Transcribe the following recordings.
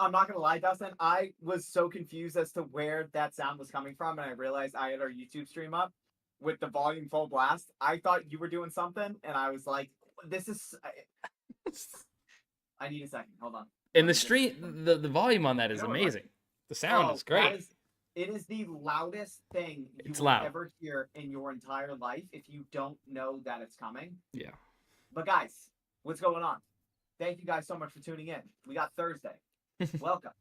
I'm not gonna lie, Dustin. I was so confused as to where that sound was coming from, and I realized I had our YouTube stream up with the volume full blast. I thought you were doing something, and I was like, "This is." I need a second. Hold on. In the stream, the volume on that is amazing. The sound is great. It is the loudest thing you It's will loud. ever hear in your entire life if you don't know that it's coming. Yeah. But guys, what's going on? Thank you guys so much for tuning in. We got Thursday. Welcome.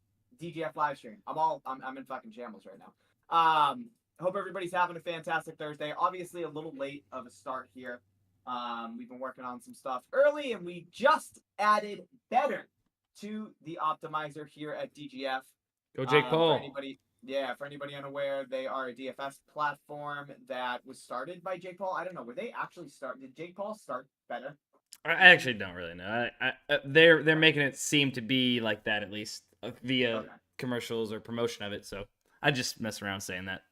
DGF live stream. I'm in fucking shambles right now. Hope everybody's having a fantastic Thursday. Obviously a little late of a start here. We've been working on some stuff early, and we just added better to the optimizer here at DGF. Go Jake Paul. For anybody unaware, they are a DFS platform that was started by Jake Paul. I don't know. Were they actually start? Did Jake Paul start better? I actually don't really know. They're making it seem to be like that, at least via commercials or promotion of it. So I just mess around saying that.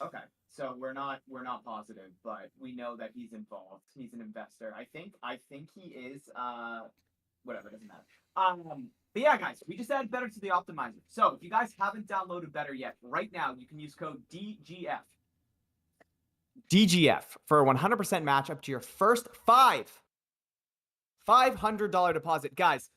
Okay, so we're not positive, but we know that he's involved. He's an investor. I think he is. Whatever, doesn't matter. But yeah, guys, we just added better to the optimizer. So if you guys haven't downloaded better yet, right now you can use code DGF. DGF for a 100% match up to your first $500 deposit. Guys,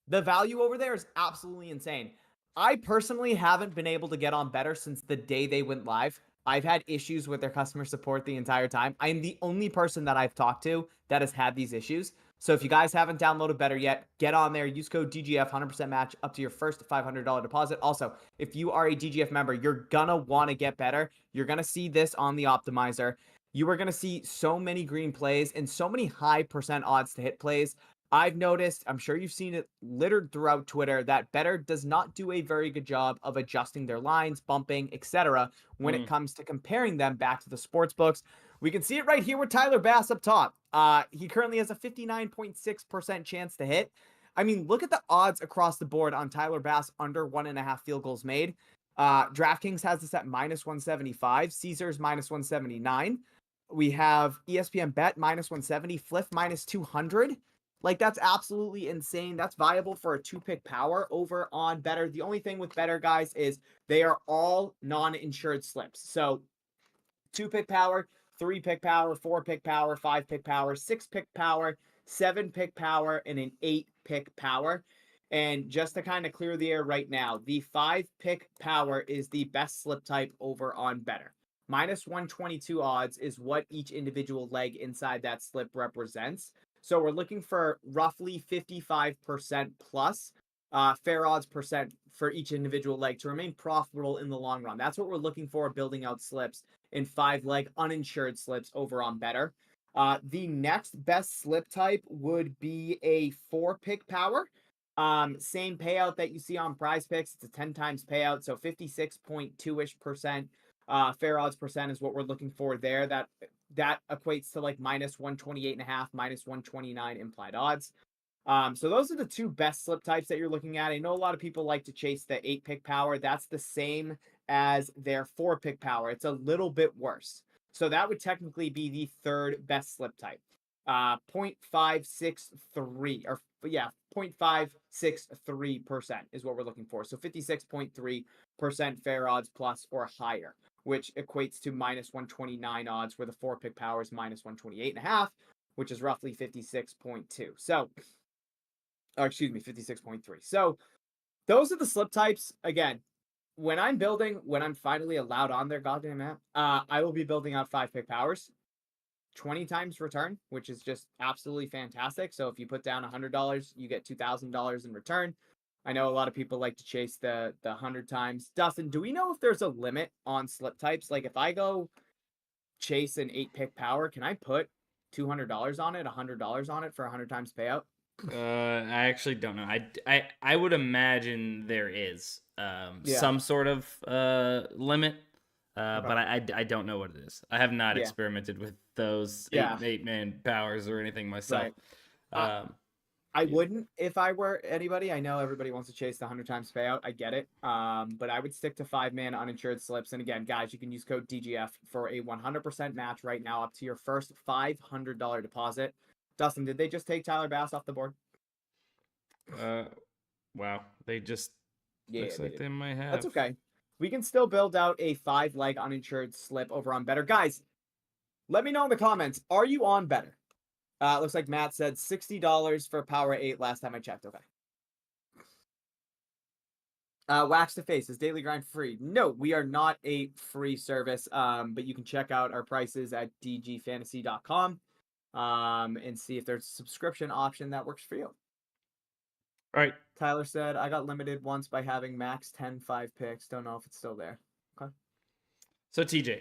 the value over there is absolutely insane. I personally haven't been able to get on better since the day they went live. I've had issues with their customer support the entire time. I'm the only person that I've talked to that has had these issues. So if you guys haven't downloaded better yet, get on there. Use code DGF, 100% match up to your first $500 deposit. Also, if you are a DGF member, you're going to want to get better. You're going to see this on the optimizer. You are going to see so many green plays and so many high percent odds to hit plays. I've noticed, I'm sure you've seen it littered throughout Twitter, that Better does not do a very good job of adjusting their lines, bumping, etc. when it comes to comparing them back to the sports books. We can see it right here with Tyler Bass up top. He currently has a 59.6% chance to hit. I mean, look at the odds across the board on Tyler Bass under 1.5 field goals made. DraftKings has this at minus 175. Caesars minus 179. We have ESPN Bet minus 170. Fliff minus 200. Like, that's absolutely insane. That's viable for a 2-pick power over on Better. The only thing with Better, guys, is they are all non-insured slips. So 2-pick power, 3-pick power, 4-pick power, 5-pick power, 6-pick power, 7-pick power, and an 8-pick power. And just to kind of clear the air right now, the 5-pick power is the best slip type over on Better. Minus 122 odds is what each individual leg inside that slip represents. So we're looking for roughly 55% plus fair odds percent for each individual leg to remain profitable in the long run. That's what we're looking for, building out slips in 5-leg uninsured slips over on Better. The next best slip type would be a 4-pick power. Same payout that you see on PrizePicks. It's a 10 times payout, so 56.2-ish%. Fair odds percent is what we're looking for there. That equates to like minus 128.5, minus 129 implied odds. So those are the two best slip types that you're looking at. I know a lot of people like to chase the 8-pick power. That's the same as their 4-pick power. It's a little bit worse. So that would technically be the third best slip type. 0.563 or 0.563% is what we're looking for. So 56.3% fair odds plus or higher, which equates to minus 129 odds, where the 4-pick power is minus 128.5, which is roughly 56.2. So, or excuse me, 56.3. So those are the slip types. Again, when I'm finally allowed on their goddamn app, I will be building out 5-pick powers. 20 times return, which is just absolutely fantastic. So if you put down $100, you get $2,000 in return. I know a lot of people like to chase the 100 times. Dustin, do we know if there's a limit on slip types? Like, if I go chase an 8-pick power, can I put $200 on it, $100 on it for 100 times payout? I actually don't know. I would imagine there is some sort of limit. But I don't know what it is. I have not experimented with those 8-man powers or anything myself. Right. I wouldn't if I were anybody. I know everybody wants to chase the 100 times payout. I get it. But I would stick to 5-man uninsured slips. And again, guys, you can use code DGF for a 100% match right now up to your first $500 deposit. Dustin, did they just take Tyler Bass off the board? Wow. They just Yeah, Looks like they might have. That's okay. We can still build out a 5-leg uninsured slip over on Better. Guys, let me know in the comments. Are you on Better? Looks like Matt said $60 for Power 8 last time I checked. Okay. Wax to Face is Daily Grind free? No, we are not a free service. But you can check out our prices at dgfantasy.com and see if there's a subscription option that works for you. All right. Tyler said, I got limited once by having max 10 5 picks. Don't know if it's still there. Okay. So, TJ,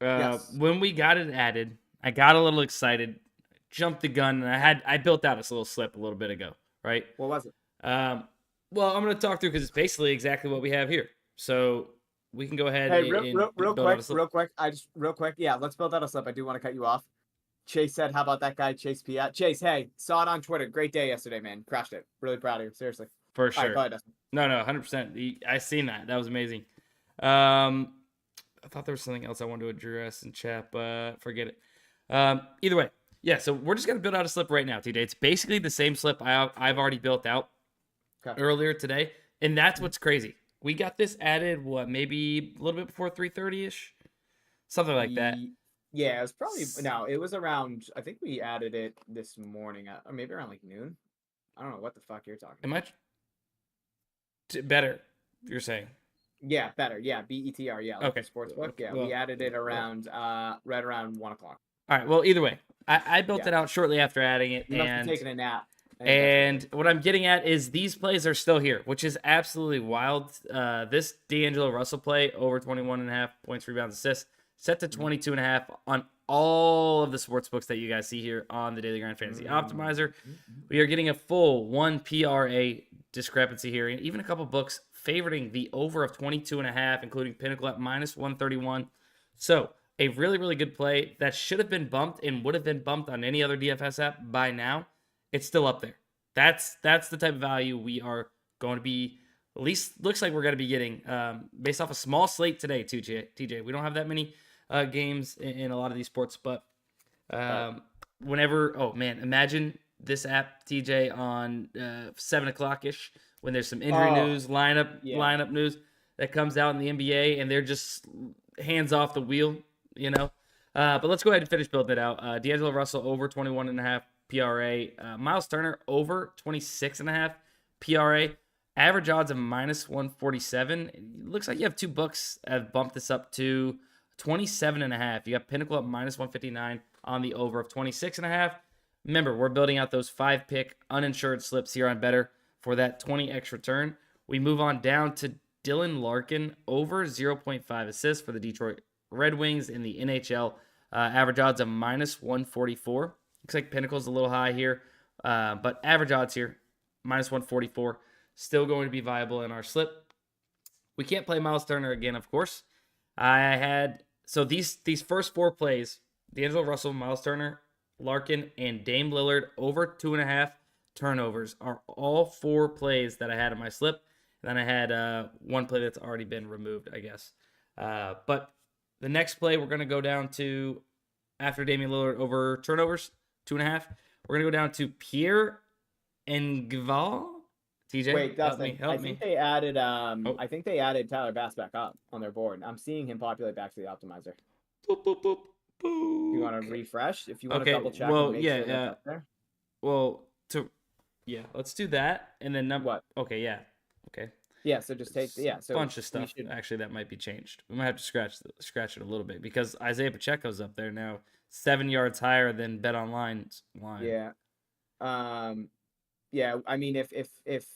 yes. When we got it added, I got a little excited, jumped the gun, and I built out this little slip a little bit ago, right? What was it? Well, I'm going to talk through because it's basically exactly what we have here. So we can go ahead and real quick. Yeah, let's build out a slip. I do want to cut you off. Chase said, how about that guy, Chase Piat? Chase, hey, saw it on Twitter. Great day yesterday, man. Crashed it. Really proud of you. Seriously. For sure. All right, go ahead, no, 100%. I seen that. That was amazing. I thought there was something else I wanted to address in chat, but forget it. Either way. Yeah, so we're just going to build out a slip right now, TJ. It's basically the same slip I've already built out earlier today, and that's what's crazy. We got this added, maybe a little bit before 3:30-ish? Something like that. Yeah, it was probably, no, it was around, I think we added it this morning, or maybe around like noon. I don't know what the fuck you're talking about. Better, you're saying? Yeah, Better. Yeah, BETR. Yeah, like the sportsbook. Yeah, we added it around, right around 1 o'clock. All right, well, either way, I built it out shortly after adding it. You must have taken a nap. And what I'm getting at is these plays are still here, which is absolutely wild. This D'Angelo Russell play, over 21.5 points, rebounds, assists, set to 22.5 on all of the sports books that you guys see here on the Daily Grind Fantasy Optimizer. We are getting a full 1 PRA discrepancy here, and even a couple books favoriting the over of 22.5, including Pinnacle at -131. So a really, really good play that should have been bumped and would have been bumped on any other DFS app by now. It's still up there. That's the type of value we are going to be, at least looks like we're going to be getting based off a small slate today, TJ. We don't have that many games in a lot of these sports, but whenever, imagine this app, TJ, on 7 o'clock-ish when there's some injury news, lineup news that comes out in the NBA, and they're just hands off the wheel, But let's go ahead and finish building it out. D'Angelo Russell over 21.5 PRA. Miles Turner over 26.5 PRA. Average odds of -147. It looks like you have two books have bumped this up to 27.5. You got Pinnacle at -159 on the over of 26.5. Remember, we're building out those 5-pick uninsured slips here on Better for that 20x return. We move on down to Dylan Larkin over 0.5 assists for the Detroit Red Wings in the NHL. Average odds of -144. Looks like Pinnacle's a little high here, but average odds here, -144. Still going to be viable in our slip. We can't play Miles Turner again, of course. So these first 4 plays, D'Angelo Russell, Miles Turner, Larkin, and Dame Lillard over 2.5 turnovers are all 4 plays that I had in my slip. And then I had one play that's already been removed, I guess. But the next play we're going to go down to, after Damian Lillard over turnovers, 2.5, we're going to go down to Pierre Engvall. TJ, wait, Dustin, I think they added I think they added Tyler Bass back up on their board. I'm seeing him populate back to the optimizer. Boop, boop, boop, boop. You want to refresh? If you want to double check and make sure that's up there. Well, let's do that. And then what? Okay, yeah. Okay. Yeah, so just take so bunch of stuff. Actually, that might be changed. We might have to scratch it a little bit because Isaiah Pacheco's up there now, 7 yards higher than BetOnline's line. Yeah. Yeah, I mean, if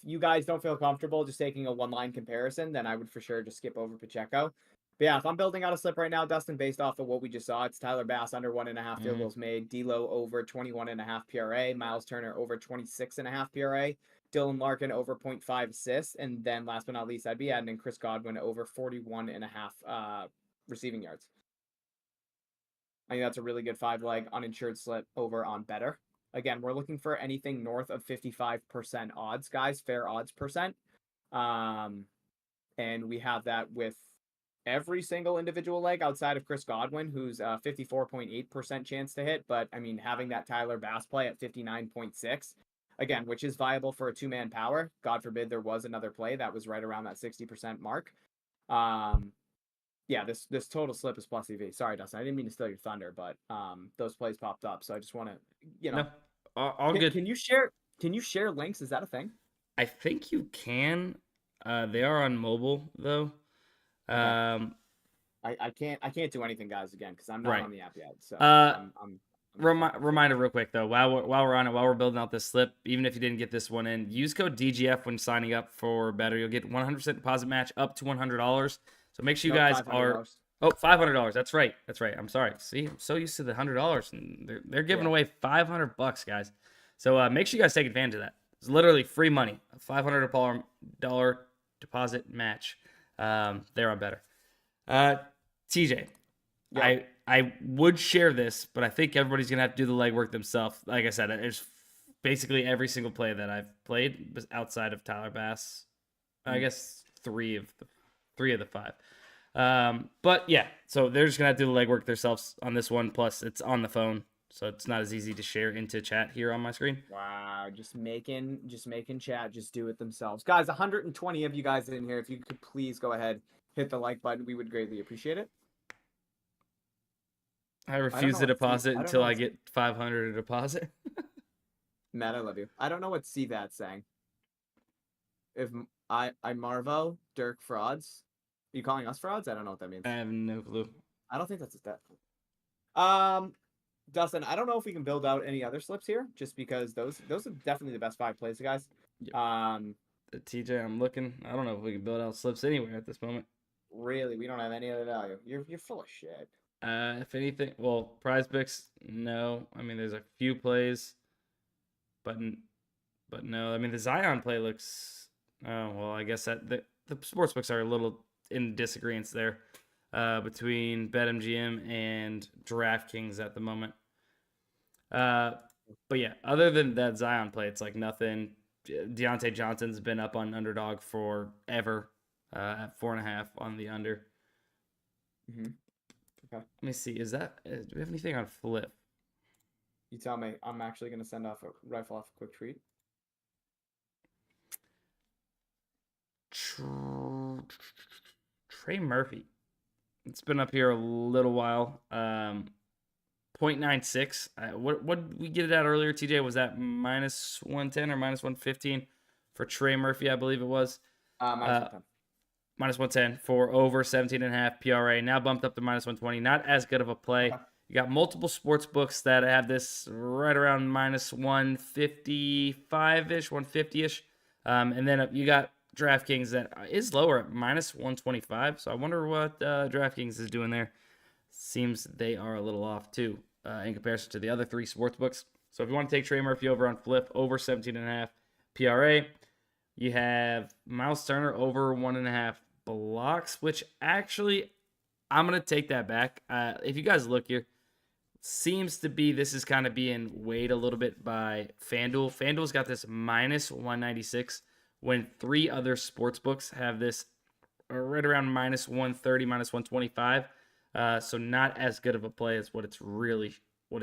you guys don't feel comfortable just taking a one-line comparison, then I would for sure just skip over Pacheco. But yeah, if I'm building out a slip right now, Dustin, based off of what we just saw, it's Tyler Bass under 1.5 field goals made, D'Lo over 21.5 PRA, Miles Turner over 26.5 PRA, Dylan Larkin over 0.5 assists, and then last but not least, I'd be adding in Chris Godwin over 41.5 receiving yards. I think that's a really good 5-leg uninsured slip over on Better. Again, we're looking for anything north of 55% odds, guys, fair odds percent. And we have that with every single individual leg outside of Chris Godwin, who's 54.8% chance to hit. But I mean, having that Tyler Bass play at 59.6, again, which is viable for a 2-man power. God forbid there was another play that was right around that 60% mark. Yeah, this total slip is plus EV. Sorry, Dustin, I didn't mean to steal your thunder, but those plays popped up, so I just want to, No, all good. Can you share links? Is that a thing? I think you can. They are on mobile though. Okay. I can't do anything, guys, again, because I'm not on the app yet. So reminder real quick though, while we're on it, while we're building out this slip, even if you didn't get this one in, use code DGF when signing up for better. You'll get 100% deposit match up to $100. So make sure you guys are $500. That's right. I'm sorry. See, I'm so used to the $100, and they're giving away $500, guys. So make sure you guys take advantage of that. It's literally free money. A $500 deposit match. They're on better. TJ, yeah. I would share this, but I think everybody's gonna have to do the legwork themselves. Like I said, it's basically every single play that I've played was outside of Tyler Bass. I guess three of the 5. But yeah, so they're just gonna have to do the legwork themselves on this one. Plus, it's on the phone, so it's not as easy to share into chat here on my screen. Wow, just making chat just do it themselves, guys. 120 of you guys in here. If you could please go ahead, hit the like button, we would greatly appreciate it. I refuse to deposit until I get 500 to deposit. Matt, I love you. I don't know what CVAT's saying. If I Marvo, Dirk frauds. Are you calling us frauds? I don't know what that means. I have no clue. I don't think that's a step. Dustin, I don't know if we can build out any other slips here, just because those are definitely the best 5 plays, guys. Yeah. TJ, I'm looking. I don't know if we can build out slips anywhere at this moment. Really, we don't have any other value. You're full of shit. If anything, well, PrizePicks, no. I mean, there's a few plays, but no. I mean, the Zion play looks. Oh well, I guess that the sportsbooks are a little in disagreement there between BetMGM and DraftKings at the moment. But yeah, other than that Zion play, it's like nothing. Deontay Johnson's been up on Underdog forever at 4.5 on the under. Mm-hmm. Okay. Let me see. Do we have anything on Fliff? You tell me. I'm actually going to rifle off a quick tweet. Trey Murphy. It's been up here a little while. 0.96. What did we get it at earlier, TJ? Was that minus 110 or minus 115 for Trey Murphy? I believe it was. Minus 110. Minus 110 for over 17.5 PRA. Now bumped up to minus 120. Not as good of a play. Okay. You got multiple sports books that have this right around minus 155-ish, 150-ish. And then you got DraftKings that is lower at minus 125. So I wonder what DraftKings is doing there. Seems they are a little off too in comparison to the other 3 sports books. So if you want to take Trey Murphy over on Fliff, over 17.5 PRA, you have Miles Turner over 1.5 blocks, which actually I'm going to take that back. If you guys look here, seems to be this is kind of being weighed a little bit by FanDuel. FanDuel's got this minus 196 when 3 other sports books have this right around minus 130, minus 125. So not as good of a play as what it's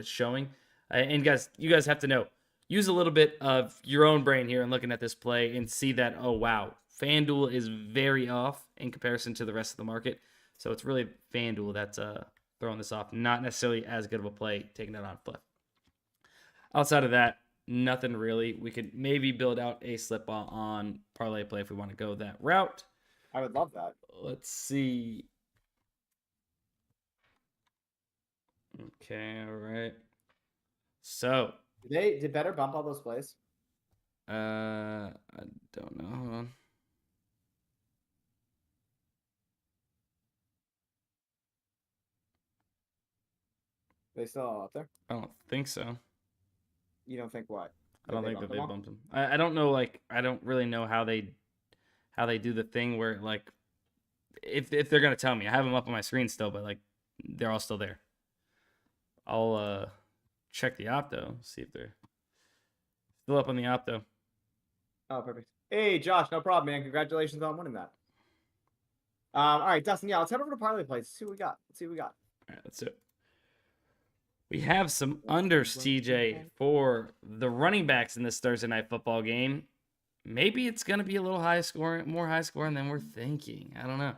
showing. And guys, you guys have to know, use a little bit of your own brain here and looking at this play and see that, oh, wow, FanDuel is very off in comparison to the rest of the market. So it's really FanDuel that's throwing this off. Not necessarily as good of a play taking it on Fliff. Outside of that, nothing really. We could maybe build out a slip on ParlayPlay if we want to go that route. I would love that. Let's see. Okay, all right. So did Better bump all those plays? I don't know. Hold on. They still all up there? I don't think so. You don't think what? I don't think that they bumped them. I don't know. Like, I don't really know how they do the thing where, like, if they're gonna tell me, I have them up on my screen still, but like they're all still there. I'll check the opto, see if they're still up on the opto. Oh, perfect. Hey, Josh, no problem, man. Congratulations on winning that. All right, Dustin. Yeah, let's head over to ParlayPlay. Let's see what we got. All right, let's do it. We have some unders, TJ, for the running backs in this Thursday night football game. Maybe it's going to be a little more high scoring than we're thinking. I don't know.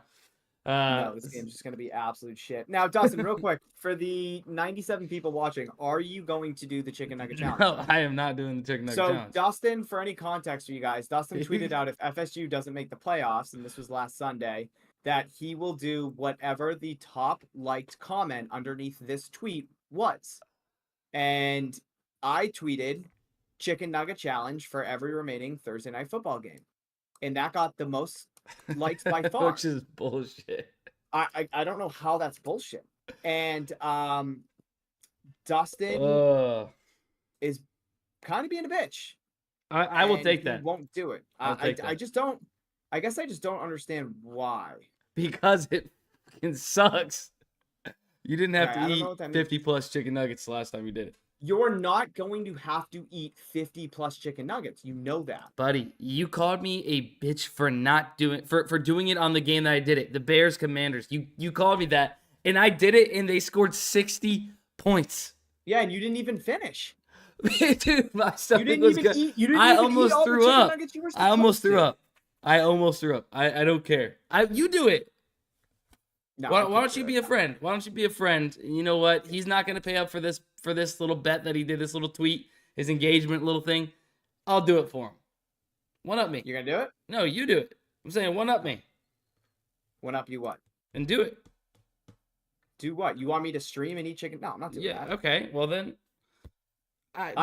No, this game's just going to be absolute shit. Now, Dustin, real quick, for the 97 people watching, are you going to do the chicken nugget challenge? No, I am not doing the chicken nugget challenge. So, Dustin, for any context for you guys, Dustin tweeted out if FSU doesn't make the playoffs, and this was last Sunday, that he will do whatever the top liked comment underneath this tweet was. And I tweeted chicken nugget challenge for every remaining Thursday night football game. And that got the most likes by far. Which is bullshit. I don't know how that's bullshit. And Dustin is kind of being a bitch. I will take that. He won't do it. I just don't. I guess I just don't understand why. Because it fucking sucks. You didn't have to eat 50 plus chicken nuggets the last time you did it. You're not going to have to eat 50 plus chicken nuggets. You know that. Buddy, you called me a bitch for not doing for doing it on the game that I did it. The Bears Commanders. You called me that, and I did it, and they scored 60 points. Yeah, and you didn't even finish. Dude, my stomach was good. I almost threw up. I almost threw up. I don't care. You do it. No, why don't you be a friend? Why don't you be a friend? You know what? He's not going to pay up for this little bet that he did, this little tweet, his engagement little thing. I'll do it for him. One up me. You're going to do it? No, you do it. I'm saying one up me. One up you what? And do it. Do what? You want me to stream and eat chicken? No, I'm not doing that. Yeah, okay. Well then. You're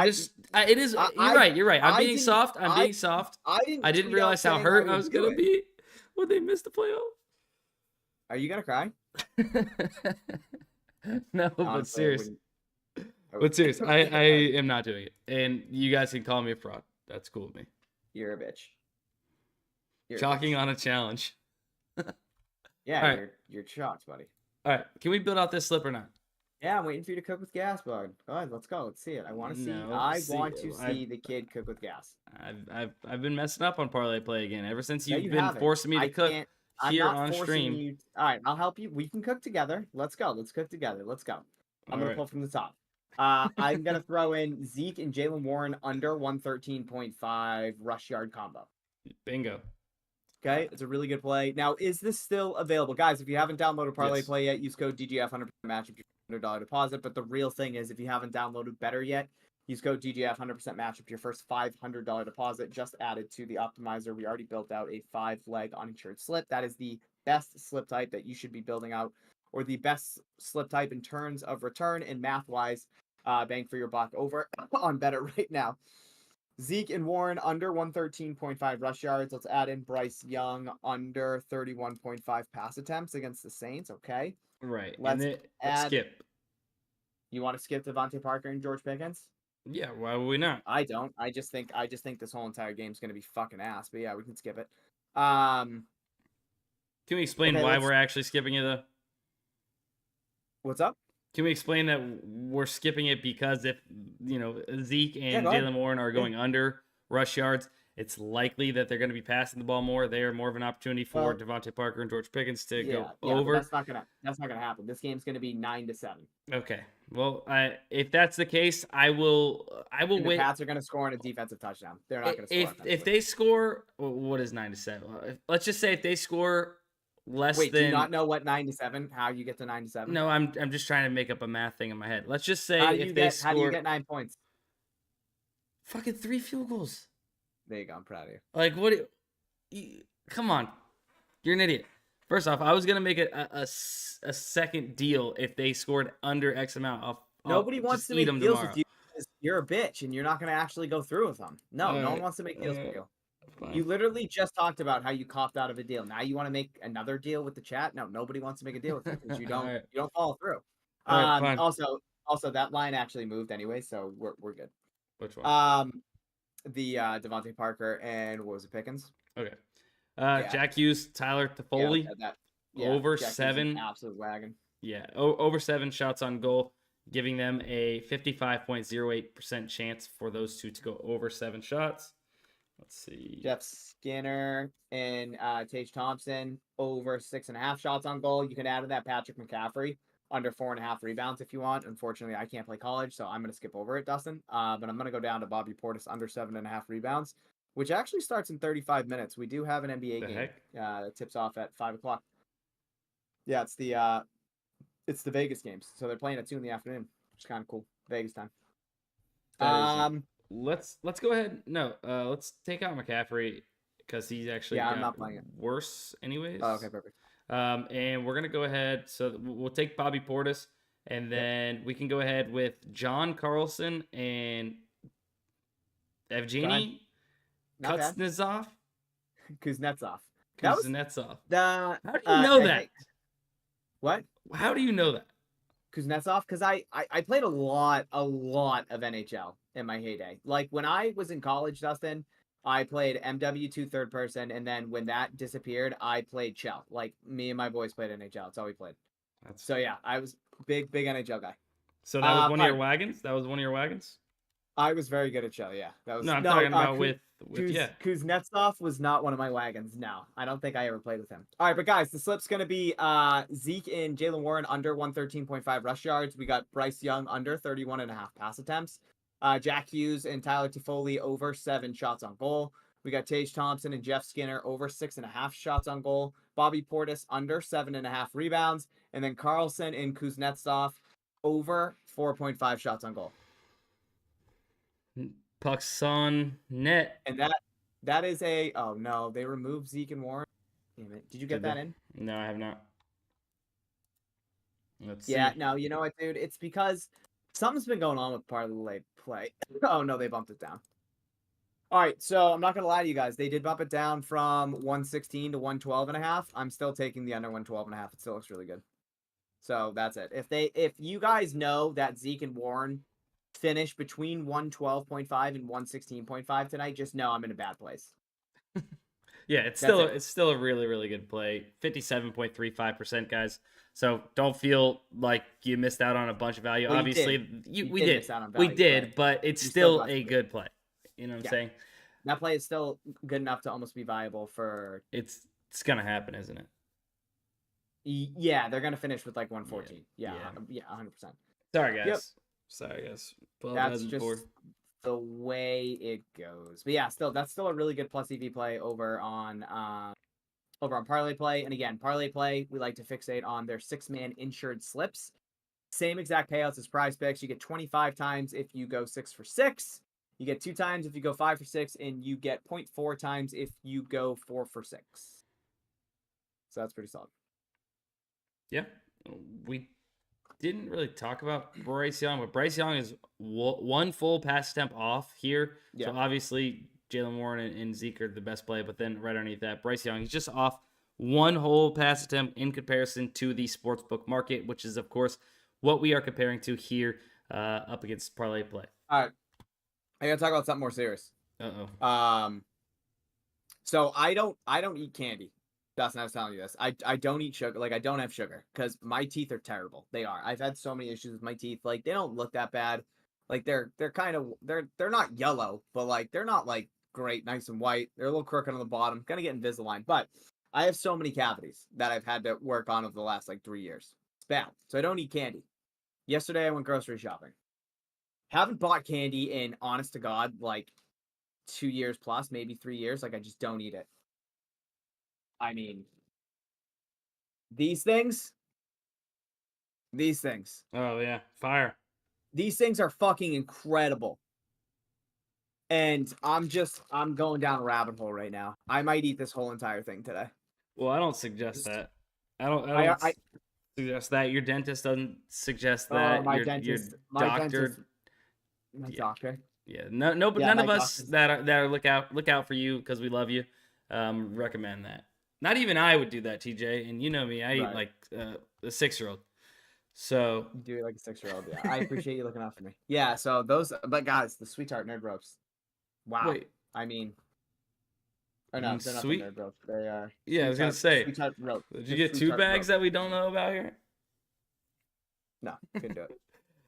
right. I'm being soft. I didn't realize how hurt I was going to be when they missed the playoff. Are you gonna cry? No, but serious. I am not doing it. And you guys can call me a fraud. That's cool with me. You're a bitch. Chalking on a challenge. Yeah, right. You're shocked, buddy. All right. Can we build out this slip or not? Yeah, I'm waiting for you to cook with gas, bud. Go ahead, let's go. Let's see it. I want to see. I want to see the kid cook with gas. I've been messing up on ParlayPlay again ever since you've been forcing me to cook. Here on stream. You. All right, I'll help you. We can cook together. Let's go. Let's cook together. Let's go. I'm going to pull from the top. I'm going to throw in Zeke and Jalen Warren under 113.5 rush yard combo. Bingo. Okay, it's a really good play. Now, is this still available? Guys, if you haven't downloaded ParlayPlay yet, use code DGF 100% match up your $100 deposit. But the real thing is, if you haven't downloaded Better yet, use code DGF 100% match up your first $500 deposit just added to the optimizer. We already built out a 5-leg uninsured slip. That is the best slip type that you should be building out, or the best slip type in terms of return and math-wise. Bang for your buck over on Better right now. Zeke and Warren under 113.5 rush yards. Let's add in Bryce Young under 31.5 pass attempts against the Saints. Okay. Right. Let's skip. You want to skip Devontae Parker and George Pickens? Yeah, why would we not? I don't. I just think this whole entire game is going to be fucking ass. But yeah, we can skip it. Can we explain why we're actually skipping it though? What's up? Can we explain that we're skipping it because if Zeke and Jalen Warren are going under rush yards, it's likely that they're going to be passing the ball more. They are more of an opportunity for Devontae Parker and George Pickens to go over. That's not gonna happen. This game's gonna be 9-7. Okay. Well, if that's the case, I will wait. The Pats are gonna score on a defensive touchdown. They're not gonna score. If they score, what is 9-7? Let's just say if they score less than. Do you not know what 9-7? How you get to 9-7? No, I'm just trying to make up a math thing in my head. Let's just say how do you get 9 points? Fucking 3 field goals. There you go. I'm proud of you. Like, what? Come on. You're an idiot. First off, I was going to make a second deal if they scored under X amount. Nobody wants to make deals with you because you're a bitch and you're not going to actually go through with them. No, no one wants to make deals with you. Fine. You literally just talked about how you copped out of a deal. Now you want to make another deal with the chat? No, nobody wants to make a deal with you because you don't you don't follow through. Right, also, that line actually moved anyway, so we're good. Which one? The Devontae Parker and what was it, Pickens? Okay. Jack Hughes, Tyler Toffoli, over Jack 7. Absolute wagon. Yeah, over 7 shots on goal, giving them a 55.08% chance for those two to go over 7 shots. Let's see. Jeff Skinner and Tage Thompson over 6.5 shots on goal. You can add to that Patrick McCaffrey under 4.5 rebounds if you want. Unfortunately, I can't play college, so I'm going to skip over it, Dustin. But I'm going to go down to Bobby Portis under 7.5 rebounds, which actually starts in 35 minutes. We do have an NBA game that tips off at 5 o'clock. Yeah, it's the Vegas games, so they're playing at 2 in the afternoon, which is kind of cool. Vegas time. Let's go ahead. No, let's take out McCaffrey because he's actually I'm not playing it. Worse anyways. Oh, okay, perfect. And we're gonna go ahead. So we'll take Bobby Portis, and then we can go ahead with John Carlson and Evgeny Kuznetsov. Kuznetsov. Kuznetsov. How do you know that? What? How do you know that? Kuznetsov, because I played a lot of NHL in my heyday. Like when I was in college, Dustin, I played MW2 third person, and then when that disappeared, I played Chell. Like me and my boys played NHL. That's all we played. So yeah, I was big NHL guy. So that was one of your wagons? That was one of your wagons? I was very good at Chell, yeah. That was I'm talking about with Kuznetsov was not one of my wagons. No, I don't think I ever played with him. All right, but guys, the slip's gonna be Zeke and Jaylen Warren under 113.5 rush yards. We got Bryce Young under 31.5 pass attempts. Jack Hughes and Tyler Toffoli over 7 shots on goal. We got Tage Thompson and Jeff Skinner over 6.5 shots on goal. Bobby Portis under 7.5 rebounds, and then Carlson and Kuznetsov over 4.5 shots on goal. Pucks on net. And that is a no, they removed Zeke and Warren. Damn it. Did you get that in? No, I have not. Let's see. No, you know what, dude? It's because something's been going on with ParlayPlay. Oh no, they bumped it down. All right, so I'm not gonna lie to you guys. They did bump it down from 116 to 112.5. I'm still taking the under 112.5. It still looks really good. So that's it. If you guys know that Zeke and Warren finish between 112.5 and 116.5 tonight, just know I'm in a bad place. Yeah, it's still a really, really good play. 57.35%, guys. So don't feel like you missed out on a bunch of value. Well, obviously, we did, but it's still a good play. You know what I'm saying? That play is still good enough to almost be viable for. It's gonna happen, isn't it? Yeah, they're gonna finish with like 114. Yeah, 100%. Sorry, guys. Yep. Sorry, guys. That's just the way it goes. But yeah, that's still a really good plus EV play over on ParlayPlay. And again, ParlayPlay, we like to fixate on their 6-man insured slips. Same exact payouts as PrizePicks. You get 25 times if you go 6 for 6. You get 2 times if you go 5 for 6, and you get 0.4 times if you go 4 for 6. So that's pretty solid. Yeah, we didn't really talk about Bryce Young, but Bryce Young is one full pass attempt off here. Yeah. So obviously Jaylen Warren and Zeke are the best play, but then right underneath that, Bryce Young, he's just off one whole pass attempt in comparison to the sportsbook market, which is, of course, what we are comparing to here up against ParlayPlay. All right. I gotta talk about something more serious. So I don't eat candy. Dustin, I was telling you this. I don't eat sugar. Like, I don't have sugar because my teeth are terrible. They are. I've had so many issues with my teeth. Like, they don't look that bad. Like, they're kind of they're not yellow, but like they're not like great, nice and white. They're a little crooked on the bottom. Gonna get Invisalign, but I have so many cavities that I've had to work on over the last like 3 years. It's bad. So I don't eat candy. Yesterday I went grocery shopping. Haven't bought candy in, honest to God, like 2 years plus, maybe 3 years. Like, I just don't eat it. I mean, these things. Oh, yeah. Fire. These things are fucking incredible. And I'm going down a rabbit hole right now. I might eat this whole entire thing today. Well, I don't suggest that. I don't suggest that. Your dentist doesn't suggest that. My doctor. Yeah. None of us that are look out for you because we love you. Recommend that. Not even I would do that, TJ. And you know me, I eat like a 6-year-old. So you do it like a 6-year-old. Yeah, I appreciate you looking out for me. Yeah. So those, but guys, the Sweet Tart Nerd Ropes. Wow. Wait. I mean, or no, they're not the Nerd Ropes. They are. Yeah, I was gonna say. Sweet Tart Rope. Did you get 2 bags that we don't know about here? No, couldn't do it.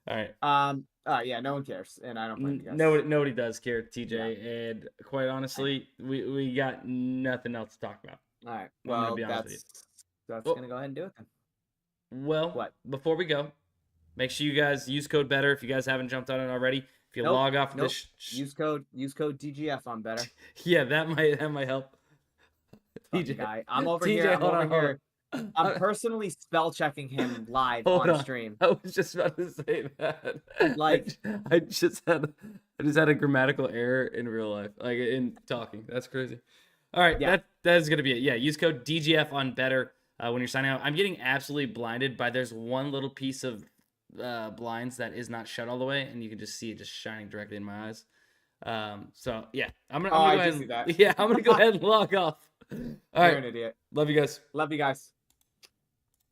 All right. Yeah, no one cares, and I don't blame you guys. Nobody does care, TJ. Yeah. And quite honestly, we got nothing else to talk about. All right. Well, that's gonna go ahead and do it then. Well, What? Before we go, make sure you guys use code BETTER if you guys haven't jumped on it already. If you log off this, use code DGF on better. Yeah, that might help. TJ, guy, I'm over here. I'm personally spell checking him live on stream. I was just about to say that. Like, I just had a grammatical error in real life, like in talking. That's crazy. All right, that is gonna be it. Yeah, use code DGF on better when you're signing out. I'm getting absolutely blinded by there's one little piece of blinds that is not shut all the way, and you can just see it just shining directly in my eyes. So yeah, I'm gonna go ahead and log off. All right, you're an idiot. Love you guys.